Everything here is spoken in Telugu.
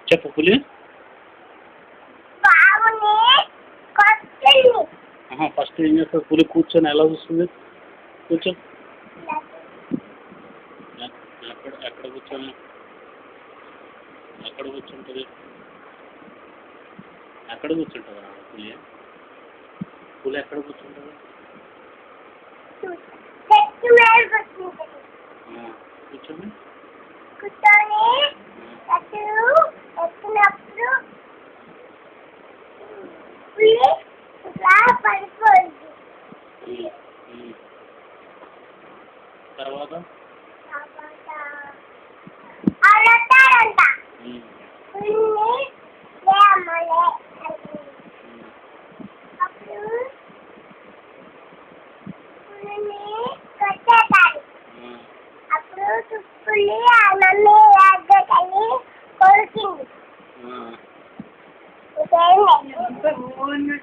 చెప్పు పులి. ఫస్ట్ ఏం చేస్తుంది పులి? కూర్చొని ఎలా చూస్తుంది? కూర్చో. ఎక్కడ కూర్చొని ఎక్కడ కూర్చుంటుంది? ఎక్కడ కూర్చుంటుందా పులి? పులి ఎక్కడ కూర్చుంటుంది? కూర్చొని తర్వాత కొరికింది.